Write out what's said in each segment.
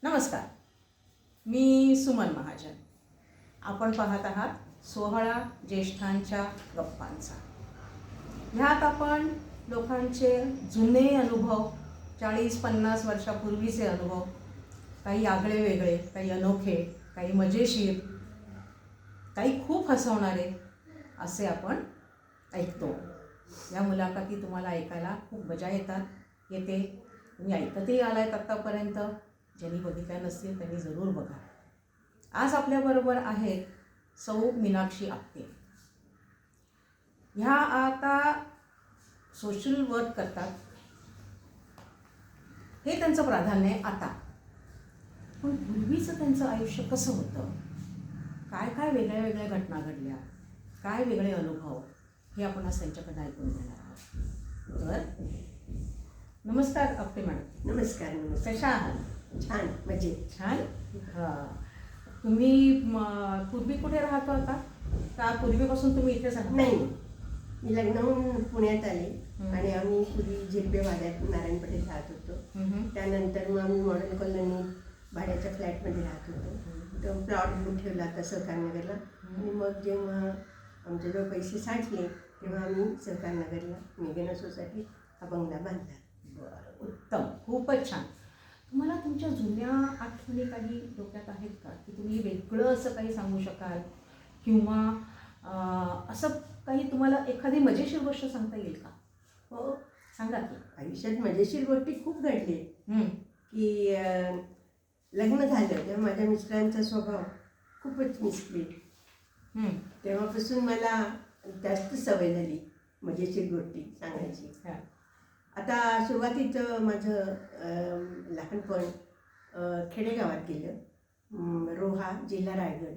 नमस्कार, मी सुमन महाजन. आपण पाहत आहात सोहळा ज्येष्ठांच्या गप्पांचा. ह्यात आपण लोकांचे जुने अनुभव, 40-50 वर्षापूर्वीचे अनुभव, काही आगळे वेगळे, काही अनोखे, काही मजेशीर, काही खूप हसवणारे असे आपण ऐकतो. या मुलाखती तुम्हाला ऐकायला खूप मजा येते. तुम्ही ऐकतही आलात आत्तापर्यंत. ज्यांनी बघितल्या नसतील त्यांनी जरूर बघा. आज आपल्याबरोबर आहेत सौ मीनाक्षी आपटे. ह्या आता सोशल वर्क करतात, हे त्यांचं प्राधान्य आहे आता. पण पूर्वीचं त्यांचं आयुष्य कसं होतं, काय काय वेगळ्या वेगळ्या घटना घडल्या, काय वेगळे अनुभव, हे आपण आज त्यांच्याकडे ऐकून घेणार आहोत. तर नमस्कार आपटे मॅडम. नमस्कार. कशा आहात? छान, मजेत. छान. हां, तुम्ही पूर्वी कुठे राहतो आता, का पूर्वीपासून तुम्ही इथेच राहता? नाही, मी लग्न होऊन पुण्यात आले आणि आम्ही पूर्वी झिरपे भाड्यात नारायणपेठेत राहत होतो. त्यानंतर मग आम्ही मॉडेल कॉलनीत भाड्याच्या फ्लॅटमध्ये राहत होतो. तो प्लॉट ठेवला होता सहकारनगरला. आणि मग जेव्हा आमच्याजवळ पैसे साठले तेव्हा आम्ही सहकारनगरला मेघना सोसायटीत हा बंगला बांधला. बरं, उत्तम, खूपच छान. तुम्हाला तुमच्या जुन्या आठवणी काही डोक्यात आहेत का, की तुम्ही वेगळं असं काही सांगू शकाल, किंवा असं काही तुम्हाला एखादी मजेशीर गोष्ट सांगता येईल का? हो, सांगा की. आयुष्यात मजेशीर गोष्टी खूप घडली की लग्न झालं तेव्हा माझ्या मिस्टरांचा स्वभाव खूपच मिसप्लीट. तेव्हापासून मला जास्त सवय झाली मजेशीर गोष्टी सांगायची. आता सुरुवातीचं माझं लहानपण खेडेगावात गेलं. रोहा, जिल्हा रायगड,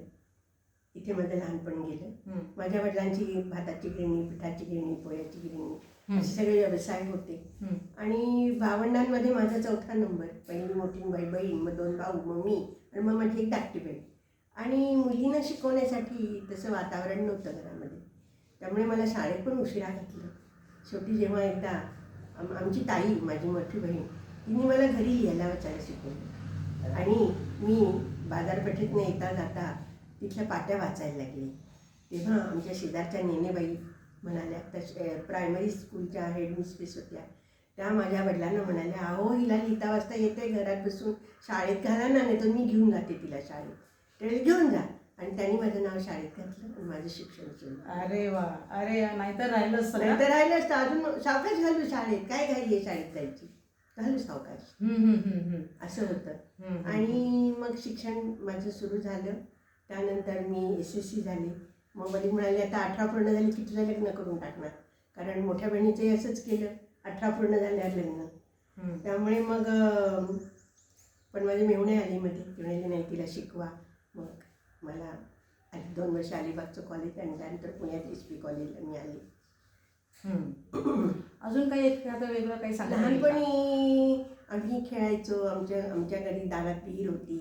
इथे माझं लहानपण गेलं. माझ्या वडिलांची भाताची गिरणी, पिठाची गिरणी, पोळ्याची गिरणी असे सगळे व्यवसाय होते. आणि भावंडांमध्ये माझा 4था नंबर. पहिली मोठी बहीण, मग 2 भाऊ, मग मी, आणि मग माझी एक धाकटी बहीण. आणि मुलींना शिकवण्यासाठी तसं वातावरण नव्हतं घरामध्ये, त्यामुळे मला शाळेत पण उशिरा घातलं. शेवटी जेव्हा एकदा आमची ताई, माझी मोठी बहीण, तिने मला घरी लिहायला वाचायला शिकवलं आणि मी बाजारपेठेतनं येता जाता तिथल्या पाट्या वाचायला लागले. तेव्हा आमच्या शेजारच्या नेनेबाई म्हणाल्या, त्या प्रायमरी स्कूलच्या हेडमिस्ट्रेस होत्या, त्या माझ्या वडिलांना म्हणाल्या, अहो हिला लिहिता वाचता येते, घरात बसून शाळेत घाला ना, नाही तर मी घेऊन जाते तिला शाळेत. त्यावेळी घेऊन जा. आणि त्यांनी माझं नाव शाळेत घातलं आणि माझं शिक्षण सुरू. अरे वा, अरे नाहीतर राहिलं असतं. अजून सावकाश घालू शाळेत, काय घाई आहे शाळेत जायची, घालू सावकाश, असं होतं. आणि मग शिक्षण माझं सुरू झालं. त्यानंतर मी SSC झाली. मग वडील म्हणाले, आता 18 पूर्ण झाली की तुझं लग्न करून टाकणार, कारण मोठ्या बहिणीचंही असंच केलं, 18 पूर्ण झाल्यावर लग्न. त्यामुळे मग पण माझी मेहुणे आली मध्ये, ती म्हणाली नाही तिला शिकवा. मग मला 2 वर्ष अलिबागचं कॉलेज आणि त्यानंतर पुण्यात SP कॉलेजला मी आले. अजून काही एखादं वेगळं काही सांगा. लहानपणी आम्ही खेळायचो. आमच्या घरी दारात विहीर होती.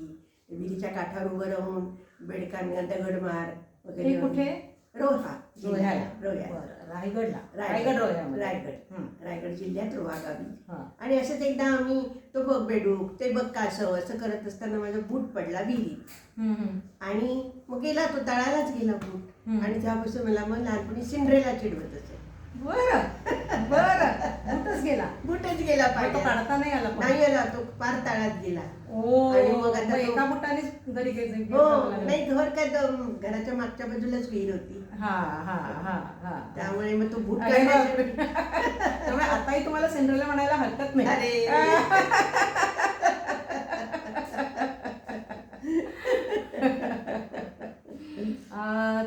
विहिरीच्या काठावर उभं राहून बेडकांना दगडमार वगैरे. कुठे? रोहा, रायगडला. रायगड जिल्ह्यात रोहा गावी. आणि असंच एकदा आम्ही तो बघ बेडूक, ते बघ कासव असं करत असताना माझा बूट पडला विहिरीत. आणि मग गेला, तो तळालाच गेला बूट. आणि त्यापासून मला मग लहानपणी सिंड्रेला चिडवत असे. बरं, बुटच गेला पाहिजे, काढता नाही आला, तो पार तळात गेला. आणि मग आता एका बुटानेच घरी गेला. नाही, घर काय, घराच्या मागच्या बाजूलाच विहीर होती. त्यामुळे मग तो बूट त्यामुळे आताही तुम्हाला सिंड्रेला म्हणायला हरकत नाही. अरे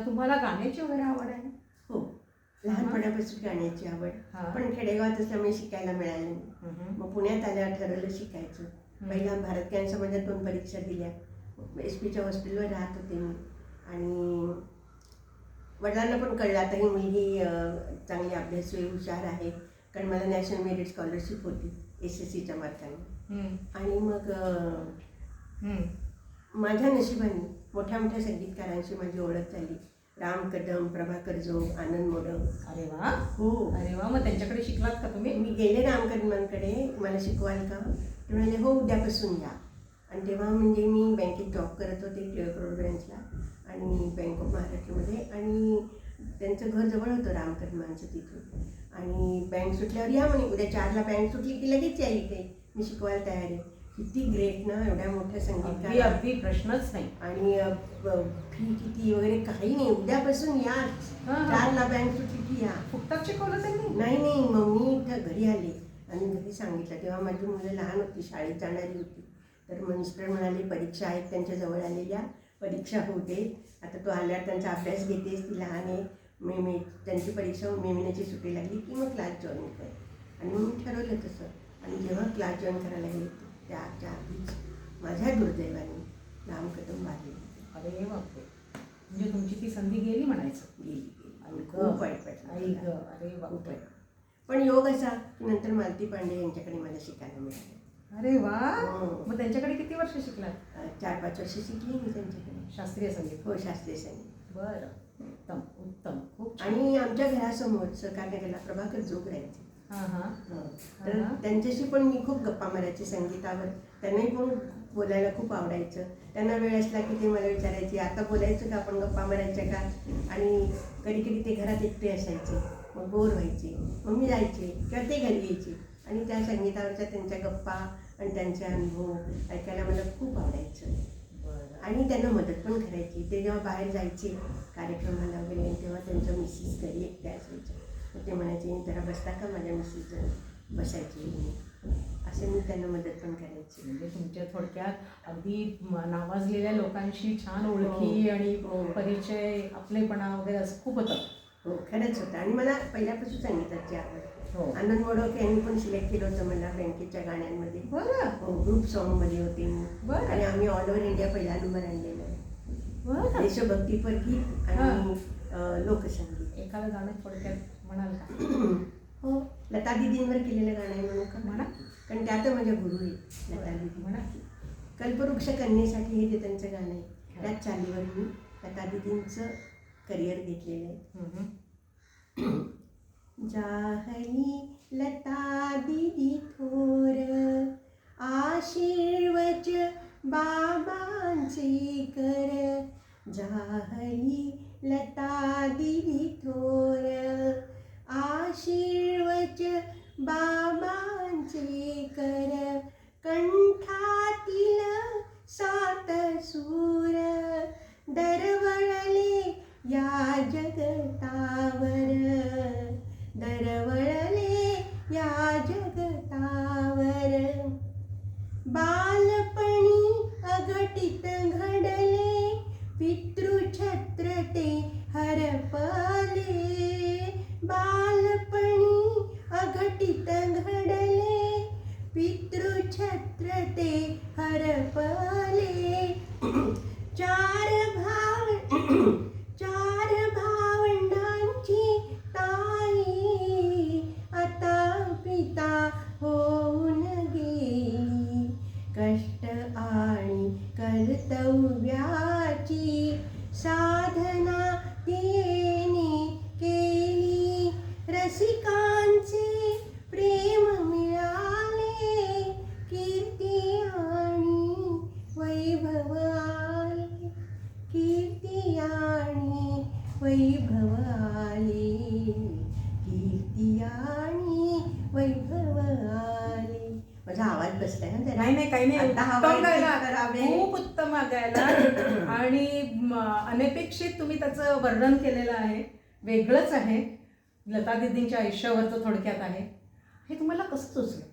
तुम्हाला गाण्याची वगैरे आवड आहे? हो, लहानपणापासून गाण्याची आवड. पण खेडेगावात असल्यामुळे शिकायला मिळालं नाही. मग पुण्यात आल्यावर ठरवलं शिकायचं. पहिला भारत ज्ञान समाजात 2 परीक्षा दिल्या. SPच्या हॉस्टेलवर राहत होते मी. आणि वडिलांना पण कळलं आता ही मुलगी चांगली अभ्यासू आहे, हुशार आहे, कारण मला नॅशनल मेरिट स्कॉलरशिप होती SSCच्या मार्काने. आणि मग माझ्या नशिबाने मोठ्या मोठ्या संगीतकारांशी माझी ओळख झाली. राम कदम, प्रभाकर जोग, आनंद मोडक. अरे वा. हो, अरे वा. मग त्यांच्याकडे शिकलात का तुम्ही? मी गेले राम कदमांकडे, मला शिकवाल का? ते म्हणाले हो, उद्यापासून या. आणि तेव्हा म्हणजे मी बँकेत जॉब करत होते टिळक रोड ब्रँचला आणि बँक ऑफ महाराष्ट्रामध्ये. आणि त्यांचं घर जवळ होतं रामकदमांचं तिथून. आणि बँक सुटल्यावर या म्हणे, उद्या 4ला बँक सुटली की लगेच या इथे, मी शिकवायला तयार आहे. किती ग्रेट ना, एवढ्या मोठ्या संगीतकार. अगदी प्रश्नच नाही. आणि फी किती वगैरे काही नाही, उद्यापासून या, 4ला बँक सुटली की या. फुकटात शिकवलं त्यांनी? नाही, मग मी इथं घरी आले आणि घरी सांगितलं. तेव्हा माझी मुलं लहान होती, शाळेत जाणारी होती. तर मिस्टर म्हणाले परीक्षा आहेत त्यांच्या जवळ आलेल्या, परीक्षा होते, आता तो आल्यावर त्यांचा अभ्यास घेतेस, ती लहान आहे, मे त्यांची परीक्षा मे महिन्याची सुट्टी लागली की मग क्लास जॉईन कर. आणि मग मी ठरवलं तसं. आणि जेव्हा क्लास जॉईन करायला गेले त्याच्या आधीच माझ्या दुर्दैवाने रामकदम वारले. अरे बापरे, म्हणजे तुमची ती संधी गेली म्हणायचं. गेली. खूप वाईट वाटलं. अरे खूप बापरे. वाईट. पण योग असा की नंतर मालती पांडे यांच्याकडे मला शिकायला मिळालं. अरे वा. हो. मग त्यांच्याकडे किती वर्ष शिकलात? 4-5 वर्ष शिकली मी त्यांच्याकडे. शास्त्रीय संगीत? हो, शास्त्रीय संगीत. बरं, उत्तम उत्तम, खूप छान. आणि आमच्या घरासमोर सहकारनगरला प्रभाकर जोग राहायचे. हां. तर त्यांच्याशी पण मी खूप गप्पा मारायचे संगीतावर. त्यांनाही पण बोलायला खूप आवडायचं. त्यांना वेळ असला की ते मला विचारायचे, आता बोलायचं का, आपण गप्पा मारायच्या का. आणि कधी कधी ते घरात एकटे असायचे, मग बोर व्हायचे, मग मी जायचे किंवा ते घरी यायचे. आणि त्या संगीतावरच्या त्यांच्या गप्पा आणि त्यांचे अनुभव ऐकायला मला खूप आवडायचं. आणि त्यांना मदत पण करायची. ते जेव्हा बाहेर जायचे कार्यक्रमाला वगैरे तेव्हा त्यांच्या मिसेस घरी एकट्या असायच्या. मग ते म्हणायचे जरा बसता का, माझ्या मिसेस बसायची. असं मी त्यांना मदत पण करायची. म्हणजे तुमच्या थोडक्यात अगदी नावाजलेल्या लोकांशी छान ओळखी आणि परिचय, आपलेपणा वगैरे असं खूप होतं. हो, खरंच होतं. आणि मला पहिल्यापासून संगीताची आवड. हो. आनंद मोडक यांनी पण सिलेक्ट केलं होतं मला बँकेच्या गाण्यांमध्ये. बरं. हो, ग्रुप सॉन्गमध्ये होते मी. बरं. आणि आम्ही ऑल ओव्हर इंडिया पहिला नंबर आणलेला आहे. बरं. देशभक्तीपर गीत आणि लोकसंगीत. एखादं गाणं थोडक्यात म्हणाल का? हो, लता दीदींवर केलेलं गाणं आहे म्हणून का म्हणा. कारण त्या तर माझ्या गुरु आहे लता दीदी. म्हणा. कल्पवृक्ष कन्येसाठी हे जे त्यांचं गाणं आहे, त्याच चालीवर मी लता दीदींचं करिअर घेतलेलं आहे. जाहली लता दीदी थोर, आशीर्वच बाबांचे कर. जाहली लता दीदी थोर, आशीर्वच बाबांचे कर. कंठातील 7 सूर, दरवळले या जगतावर. दरवळले या जगतावर. बालपणी अघटित घडले, पितृछत्र ते हरपले. बालपणी अघटित घडले, पितृछत्र ते हरपले. चार भावंडांची ताई, आता पिता होऊन गेली. कष्ट आणि कर्तव्याची साधना तिने केली. रसिकांचे प्रेम मिळाले, कीर्ती आणि वैभव आले. कीर्ती आणि वैभव आले. कीर्ती आणि वैभव आले. माझा आवाज बसलाय ना त्याला. नाही काही नाही, आता उत्तम गायला, करावे. खूप उत्तम गायला. आणि अनपेक्षित तुम्ही त्याचं वर्णन केलेलं आहे, वेगळंच आहे. लता दीदींच्या आयुष्यावरचं थोडक्यात आहे. हे तुम्हाला कसं सुचलं?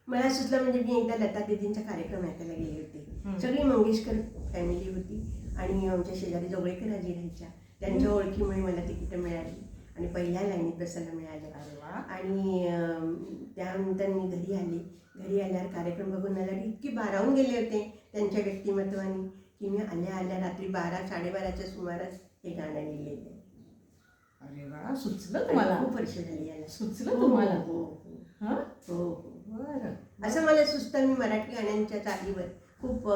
मला सुचलं म्हणजे मी एकदा लता दीदींचा कार्यक्रम ऐकायला गेले होते. सगळी मंगेशकर फॅमिली होती आणि आमच्या शेजारी जोगळेकर आजी राहायच्या. त्यांच्या ओळखीमुळे मला तिकीटं मिळाली आणि पहिल्या लाईनीत बसायला मिळालं. आणि त्यानंतर मी घरी आले. घरी आल्यावर कार्यक्रम बघून मला इतकी भारावून गेले होते त्यांच्या व्यक्तिमत्वाने की मी आल्या रात्री 12-12:30च्या सुमारास हे गाणं लिहिलेलं. अरे वा, सुचलं तुम्हाला? खूप वर्ष झाली याला. सुचलं तुम्हाला? हो. हां. हो. बरं. असं मला सुचतं. मी मराठी गाण्यांच्या चालीवर खूप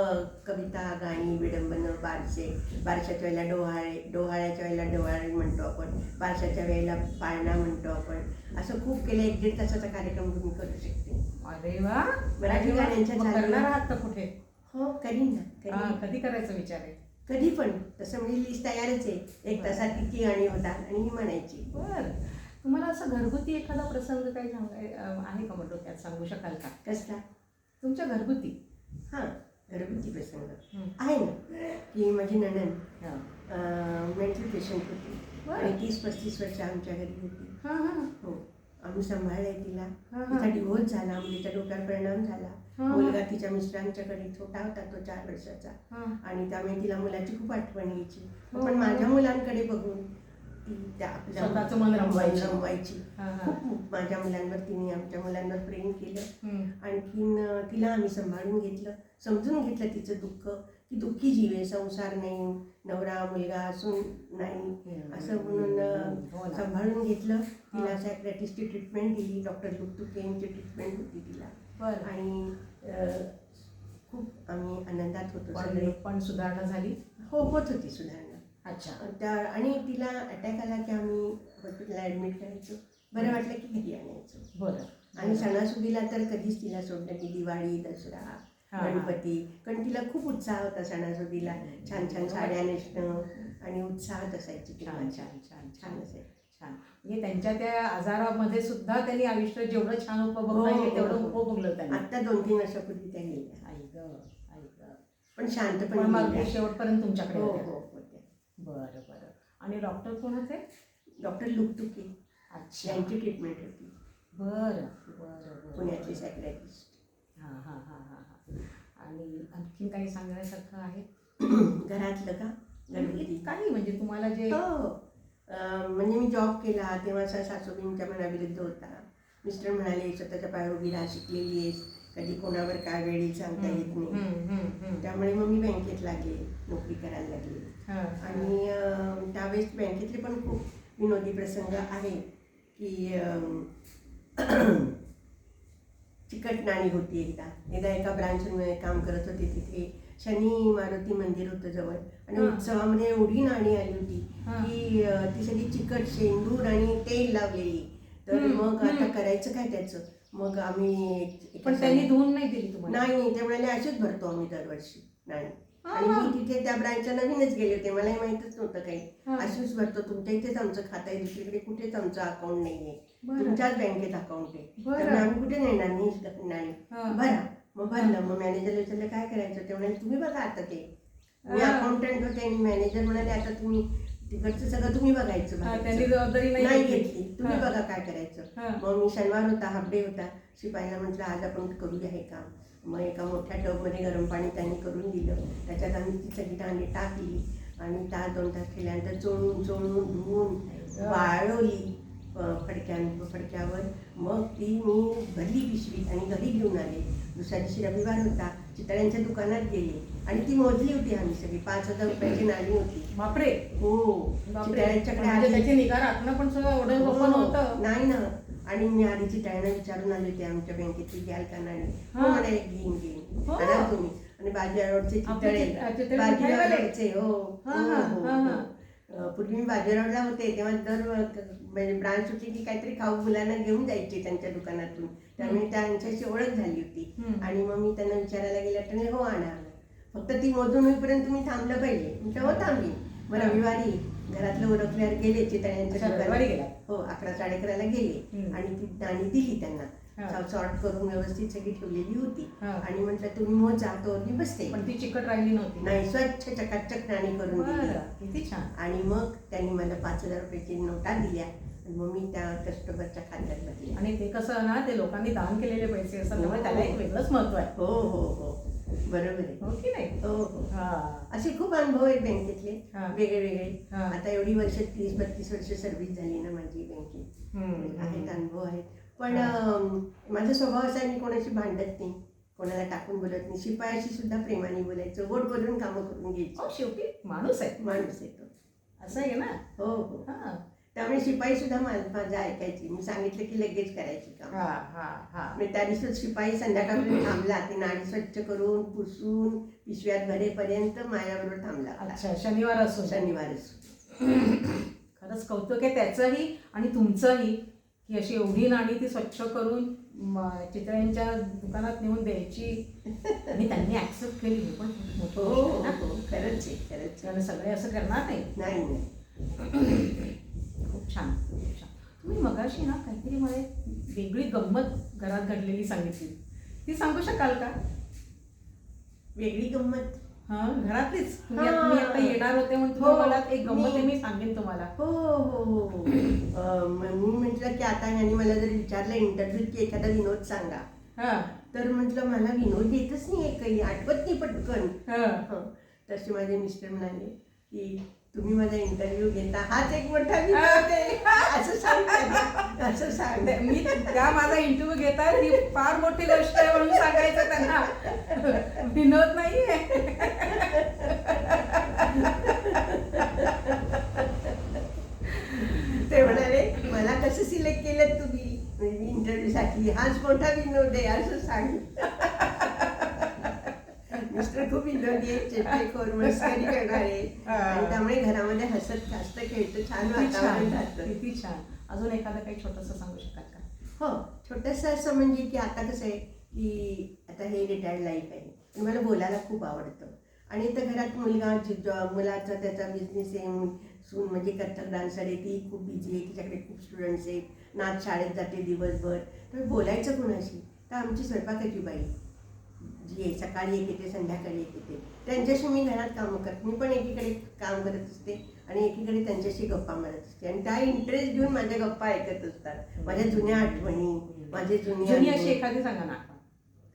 कविता, गाणी, विडंबनं, बारसे. बारशाच्या वेळेला डोहाळ्याच्या वेळेला डोहाळे म्हणतो आपण, बारशाच्या वेळेला पाळणा म्हणतो आपण. असं खूप केलं. 1-1.5 तासाचा कार्यक्रम तुम्ही करू शकते. अरे वा. मराठी गाण्यांच्या करणार चालीवर. आहात का कुठे? हो, करीन ना, हा, करीन. कधी करायचा विचार आहे? कधी पण. तसं म्हणजे लिस्ट तयारच आहे. 1 तासात किती गाणी होतात आणि मी म्हणायची. बरं. तुम्हाला असं घरगुती एखादा प्रसंग काही आहे का मग डोक्यात, सांगू शकाल का? कसला? तुमच्या घरगुती. हां, घरगुती प्रसंग हं. आहे ना, की माझी नणंद हां. मेंटल पेशंट होती बरं. आणि 30-35 वर्ष आमच्या घरी होती. हां हां हो, आम्ही सांभाळलंय तिला. हां, हां. तिचा डिव्होर्स झाला, मुलीच्या डोक्यावर परिणाम झाला. हां. मुलगा तिच्या मिस्टरांच्याकडे छोटा होता, तो 4 वर्षाचा. हां. आणि त्यामुळे तिला मुलाची खूप आठवण यायची. हो, पण हो. माझ्या मुलांकडे बघून ती त्या आपल्या स्वतःचं मन रमवायची. रमवायची. हां, हां. खूप माझ्या मुलांवर तिने आमच्या मुलांवर प्रेम केलं. हं. आणखीन तिला आम्ही सांभाळून घेतलं, समजून घेतलं तिचं दुःख, की दुःखी जीव आहे, संसार नाही, नवरा मुलगा असून नाही, असं म्हणून हो ना. सांभाळून घेतलं. तिला हां. सायक्रॅटिस्टची ट्रीटमेंट दिली, डॉक्टर लुकतुके यांची ट्रीटमेंट होती तिला. बरं. आणि खूप आम्ही आनंदात होतो पण सगळे. पण सुधारणा झाली? हो, होत होती सुधारणा. अच्छा. त्या आणि तिला अटॅक आला की आम्ही हॉस्पिटलला ॲडमिट करायचो. बरं वाटलं की घरी आणायचो. बरं. आणि सणासुदीला तर कधीच तिला सोडलं की दिवाळी, दसरा, हां. गणपती. कारण तिला खूप उत्साह होता सणासुदीला. छान छान साड्या नेसणं आणि उत्साहात असायची ती. छान छान छान छान असायची. छान. म्हणजे त्यांच्या त्या आजारामध्ये सुद्धा त्यांनी आयुष्य जेवढं छान उपभोगता हो, येईल तेवढं हो. उपभोगलं त्यांनी. आत्ता 2-3 वर्षापूर्वी त्या गेल्या. आई गं, आई गं. पण शांत पण मग पण ते शेवटपर्यंत तुमच्याकडे हो होत्या. हो होत्या. बरं बरं. आणि डॉक्टर कोण होते? डॉक्टर लुकतुके अच्छा. यांची ट्रीटमेंट होती, बरं बरं बरं. पुण्याचे सायक्रॅटिस्ट. हां हां हां हां हां. आणि आणखीन काही सांगण्यासारखं आहे? घरातलं का? घरगुती काही म्हणजे तुम्हाला जे हो. म्हणजे मी जॉब केला तेव्हा सासूबाईंच्या मनाविरुद्ध होता. मिस्टर म्हणाले स्वतःच्या पायावर उभी राहा, शिकलेली आहेस, कधी कोणावर काय वेळी सांगता येत नाही. त्यामुळे मग मी बँकेत लागले, नोकरी करायला लागले. आणि त्यावेळेस बँकेतले पण खूप विनोदी प्रसंग आहे की चिकट नाणी होती. एकदा एका ब्रांचमध्ये काम करत होते, तिथे शनी मारुती मंदिर होतं जवळ आणि उत्सवामध्ये एवढी नाणी आली होती की ती सगळी चिकट शेंदूर आणि तेल लावलेली. तर मग आता करायचं काय त्याचं? मग आम्ही पण त्यांनी धुवून नाही दिली तुम्हाला? नाही, ते म्हणाले असेच भरतो आम्ही दरवर्षी नाणी. आणि मी तिथे त्या ब्रांचला नवीनच गेले होते, मलाही माहीतच नव्हतं काही. असेच भरतो, तुमच्या इथेच आमचं खातं आहे, दुसरीकडे कुठेच आमचं अकाउंट नाही आहे, तुमच्याच बँकेत अकाउंट आहे, त्यामुळे आम्ही कुठे नेणार नाही. भरा. मग भरलं. मग मॅनेजरला विचारलं काय करायचं? ते म्हणाले तुम्ही बघा आता. ते मी अकाउंटंट होते आणि मॅनेजर म्हणाले आता तुम्ही तिकडचं सगळं तुम्ही बघायचं. त्यांनी जबाबदारी नाही घेतली, तुम्ही बघा काय करायचं. मग मी शनिवार होता, हाफ डे होता, शिपाईला म्हटलं आज आपण करूया हे काम. मग एका मोठ्या टबमध्ये गरम पाणी त्यांनी करून दिलं, त्याच्यात आम्ही ती सगळी नाणी टाकली आणि 2 तास ठेवल्यानंतर चोळून धुवून वाळवली फडक्यावर. मग ती मी भरली पिशवीत आणि घरी घेऊन आले. दुसऱ्या दिवशी रविवार होता, चितळ्यांच्या दुकानात गेले आणि ती मोजली होती आम्ही सगळी. 5,000 रुपयाची नाणी होती. बापरे. हो, चितळ्यांच्याकडे आली. त्याची निगा राखणं पण सगळं एवढं सोपं नव्हतं. नाही ना. आणि मी आधी चितळ्यांना विचारून आले होते आमच्या बँकेतली घ्याल का नाणी? हो म्हणाले घेईन आणा तुम्ही. आणि बाजीरावचे चितळे, बाजीरावचे. हो. पूर्वी मी बाजीरावला होते तेव्हा दर ब्रांच होती की काहीतरी खाऊ मुलांना घेऊन जायचे त्यांच्या दुकानातून, त्यामुळे त्यांच्याशी ओळख झाली होती. आणि मग मी त्यांना विचारायला गेले तर हो आणा, फक्त ती मोजून होईपर्यंत तुम्ही थांबलं पाहिजे. म्हटलं हो थांबली. मग रविवारी घरातलं उरकल्यावर गेले चितळ्यांच्या दुकानात. हो, 11-11:30ला गेले आणि ती नाणी दिली त्यांना. सॉर्ट करून व्यवस्थित सगळी ठेवलेली होती. आणि म्हटलं तुम्ही मोजा, तो मी बसते. पण ती चिकट राहिली नव्हती? नाही, स्वच्छ चकाचक नाणी करून दिली. किती छान. आणि मग त्यांनी मला 5,000 रुपयाची नोटा दिल्या आणि मग मी त्या कस्टमरच्या खात्यात भरली. आणि ते कसं ना, ते लोकांनी दान केलेले पैसे असतात, त्यामुळे त्याला एक वेगळंच महत्व आहे. हो हो हो, बरोबर आहे. हो की नाही? हो हो. असे खूप अनुभव आहेत बँकेतले वेगळे. आता एवढी वर्ष 30-32 वर्ष सर्व्हिस झाली ना माझी बँकेत. आहेत अनुभव आहेत. पण माझा स्वभाव असा आहे, मी कोणाशी भांडत नाही, कोणाला टाकून बोलत नाही. शिपायाशी सुद्धा प्रेमाने बोलायचं, गोड बोलून कामं करून घ्यायची. शेवटी माणूस आहे तो. असं आहे ना? हो हो. त्यामुळे शिपाई सुद्धा माझं ऐकायची. मी सांगितलं की लगेच करायची काम. त्या दिवशी शिपाई संध्याकाळपर्यंत थांबला, ती नाणी स्वच्छ करून पुसून पिशव्यात भरेपर्यंत माझ्याबरोबर थांबला. अच्छा, शनिवार असो. खरंच कौतुक आहे त्याचंही आणि तुमचंही की अशी एवढी नाणी ती स्वच्छ करून चितळ्यांच्या दुकानात नेऊन द्यायची आणि त्यांनी ऍक्सेप्ट केली हे पण खूप मोठी हो गोष्ट आहे ना. हो खरंच आहे खरंच आहे. कारण सगळे असं करणार नाही. नाही नाही खूप छान खूप छान. तुम्ही मगाशी ना काहीतरी मला एक वेगळी गंमत घरात घडलेली सांगितली, ती सांगू शकाल का? वेगळी गंमत. हां, घरातलीच. तुम्ही हां. तुम्ही आता येणार होते म्हणून तुम्ही हो, मला एक गंमत आहे, मी- मी सांगेन तुम्हाला. हो हो हो हो मी म्हटलं की आता ह्यांनी मला जर विचारलं इंटरव्ह्यूत की एखादा विनोद सांगा, हां तर म्हटलं मला विनोद येतच नाही काही, आठवत नाही पटकन. हां. हं. तसे माझे मिस्टर म्हणाले की तुम्ही माझा इंटरव्ह्यू घेता हाच एक मोठा विनोद आहे. असं सांग त्यांना, असं सांग. मी त्या माझा इंटरव्ह्यू घेतात ही फार मोठी गोष्ट आहे म्हणून सांगायचं त्यांना, विनोद नाहीये. ते म्हणाले मला कसं सिलेक्ट केलं तुम्ही इंटरव्ह्यूसाठी, हाच मोठा विनोद आहे असं सांग. मिस्टर खूप विनोदी आहे, चेष्टेखोर, मस्करी करणारे आणि त्यामुळे घरामध्ये हसत जास्त खेळतं, छान किती वातावरण छान राहतं. किती छान. अजून एखादं काही छोटंसं सांगू शकाल का? हो छोटंसं असं म्हणजे की आता कसं आहे की आता हे रिटायर्ड लाईफ आहे आणि मला बोलायला खूप आवडतं आणि इथं घरात मुलाचा त्याचा बिझनेस आहे, सून म्हणजे कथ्थक डान्सर आहे, ती खूप बिझी आहे, तिच्याकडे खूप स्टुडंट्स आहेत, नाच शाळेत जाते दिवसभर, तर बोलायचं कोणाशी? तर आमची स्वयंपाकाची बाई जी आहे, सकाळी एक येते संध्याकाळी एक येते, त्यांच्याशी मी घरात कामं करते, मी पण एकीकडे काम करत असते आणि एकीकडे त्यांच्याशी गप्पा मारत असते आणि त्या इंटरेस्ट घेऊन माझ्या गप्पा ऐकत असतात, माझ्या जुन्या आठवणी, माझे जुने जुनी अशी अनुभव. एखादी सांगा ना आठवण.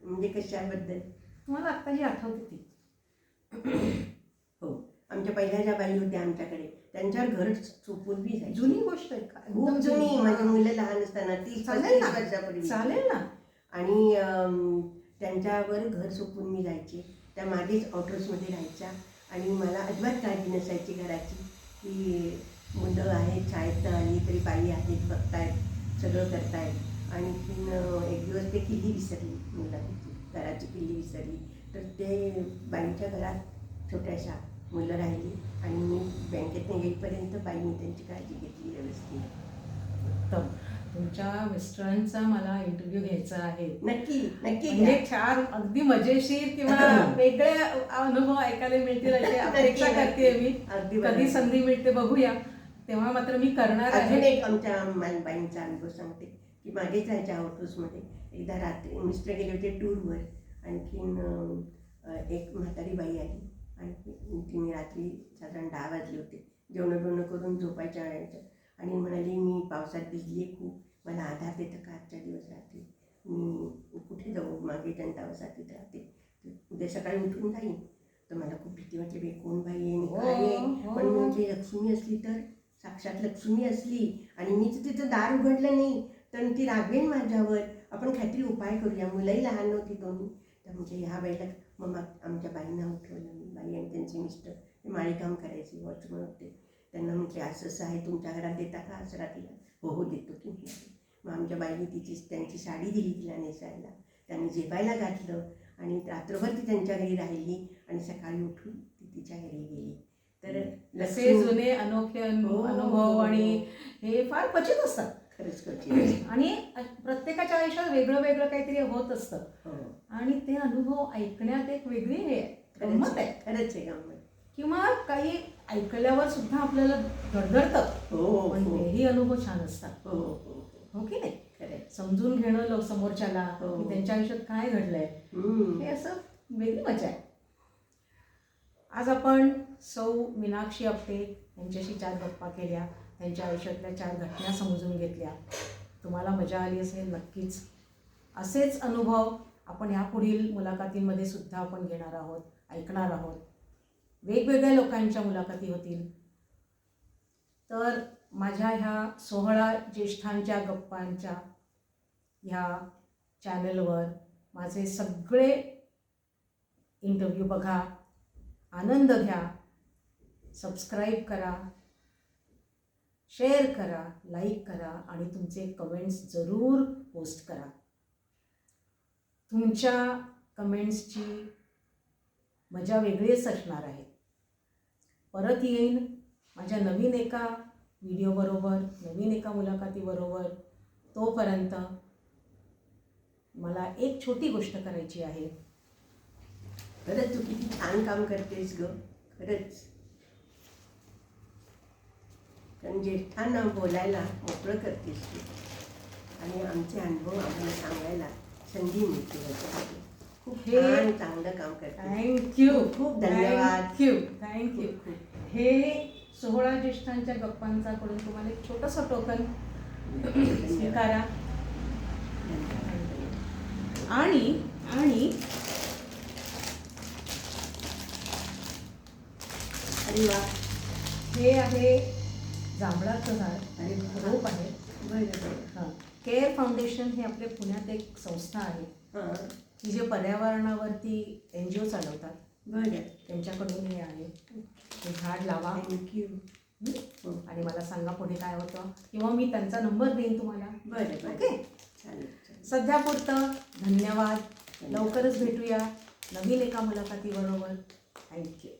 म्हणजे कशाबद्दल? तुम्हाला आत्ता जी आठवते ती. हो आमच्या पहिल्या ज्या बाई होत्या आमच्याकडे, त्यांच्यावर घर चोपून मी जायची. जुनी गोष्ट आहे का? खूप जुनी, माझी मुलं लहान असताना 30-35 चालेल ना वर्षापूर्वी. चालेल ना. आणि त्यांच्यावर घर सोपून मी जायचे, त्या मागेच ऑटोसमध्ये राहायच्या आणि मला अजिबात काळजी नसायची घराची की मुलं आहेत, शाळेत आली तरी बाई आहेत, बघतायत, सगळं करतायत. आणि एक दिवस ते किल्ली विसरली, मुलाची घराची किल्ली विसरली, तर ते बाईंच्या घरात छोट्याशा मुलं राहिली आणि मी बँकेतून येईपर्यंत बाईंनी त्यांची काळजी घेतली व्यवस्थित. उत्तम. तुमच्या मिस्टरांचा मला इंटरव्ह्यू घ्यायचा आहे. नक्की नक्की म्हणजे घ्या. छान अगदी मजेशीर किंवा वेगळे अनुभव ऐकायला मिळतील अशी अपेक्षा करते मी. अगदी बरोबर. कधी संधी मिळते बघूया, तेव्हा मात्र मी करणार अजून आहे. एक आमच्या बाईंचा अनुभव सांगते की मागेच राहायच्या हाऊसमध्ये एकदा रात्री मिस्टर गेले होते टूरवर, आणखीन एक म्हातारी बाई आली आणि तिने रात्री साधारण 10 वाजले होते, जेवणं करून झोपायच्या वेळेचं, आणि म्हणाली मी पावसात भिजली खूप, मला आधार देतं का आजच्या दिवस रात्री, मी कुठे जाऊ, मागे जनता वसाहतीत राहते, उद्या सकाळी उठून जाईन. तर मला खूप भीती वाटली, बे कोण बाई आहे आणि काय आहे, पण म्हणजे लक्ष्मी असली तर, साक्षात लक्ष्मी असली आणि मीच तिचं दार उघडलं नाही तर ती रागवेन माझ्यावर, आपण काहीतरी उपाय करूया, मुलंही लहान नव्हती दोन्ही. तर म्हणजे ह्या बाईला मग आमच्या बाईंना उठवलं, मी बाई आणि त्यांचे मिस्टर ते माळीकाम करायचे, वॉचमन होते, त्यांना म्हटले असं असं आहे तुमच्या घरात देता का असं रात्रीला? हो हो देतो की म्हणाले. मग आमच्या बाईने त्यांची साडी दिली तिला नेसायला, त्यांनी जेवायला घातलं आणि रात्रभर ती त्यांच्या घरी राहिली आणि सकाळी उठून ती तिच्या घरी गेली. तर असे जुने अनोखे अनुभव आणि हे फार क्वचित असतात. खरंच क्वचित. आणि प्रत्येकाच्या आयुष्यात वेगळं वेगळं काहीतरी होत असतं आणि ते अनुभव ऐकण्यात एक वेगळी हे गंमत आहे. खरंच आहे गंमत. किंवा काही ऐकल्यावर सुद्धा आपल्याला धडधडतं, हो पण तेही अनुभव छान असतात. हो हो हो की नाही? खरंय. समजून घेणं समोरच्याला की त्यांच्या आयुष्यात काय घडलंय हे असं वेगळी मजा आहे. आज आपण सौ मीनाक्षी आपटे यांच्याशी 4 गप्पा केल्या, त्यांच्या आयुष्यातल्या 4 घटना समजून घेतल्या. तुम्हाला मजा आली असेल नक्कीच. असेच अनुभव आपण यापुढील मुलाखतींमध्ये सुद्धा आपण घेणार आहोत, ऐकणार आहोत. वेगवेगळ्या लोकांच्या मुलाखती होतील. तर माझ्या ह्या 16 ज्येष्ठांच्या गप्पांच्या ह्या चॅनलवर माझे सगळे इंटरव्ह्यू बघा, आनंद घ्या, सबस्क्राईब करा, शेअर करा, लाईक करा आणि तुमचे कमेंट्स जरूर पोस्ट करा. तुमच्या कमेंट्सची मजा वेगळीच असणार आहे. परत येईन माझ्या नवीन एका व्हिडिओबरोबर, नवीन एका मुलाखतीबरोबर. तोपर्यंत मला एक छोटी गोष्ट करायची आहे. खरंच तू किती छान काम करतेस ग, खरंच. कारण ज्येष्ठांना बोलायला मोकळं करतेस तू आणि आमचे अनुभव आम्हाला सांगायला संधी मिळते याच्यासाठी. खूप हे- छान चांगलं काम करते. थँक्यू. खूप धन्यवाद. थँक्यू. खूप खूप हे 16 ज्येष्ठांच्या गप्पांचा कडून तुम्हाला एक छोटंसं टोकन स्वीकारा. आणि आणि अरे वा. हे आहे जांभळाचं झाड आणि अरे रोप आहे. बरं बरं. हां, केअर फाउंडेशन हे आपल्या पुण्यात एक संस्था आहे हां की जे पर्यावरणावरती NGO चालवतात. बरं. त्यांच्याकडून हे आहे. हे झाड लावा थँक्यू. आणि मला सांगा पुढे काय होतं, किंवा मी त्यांचा नंबर देईन तुम्हाला. बरं बरं. ओके. चालेल चालेल. सध्यापुरतं धन्यवाद. लवकरच भेटूया नवीन एका मुलाखतीबरोबर. थँक्यू.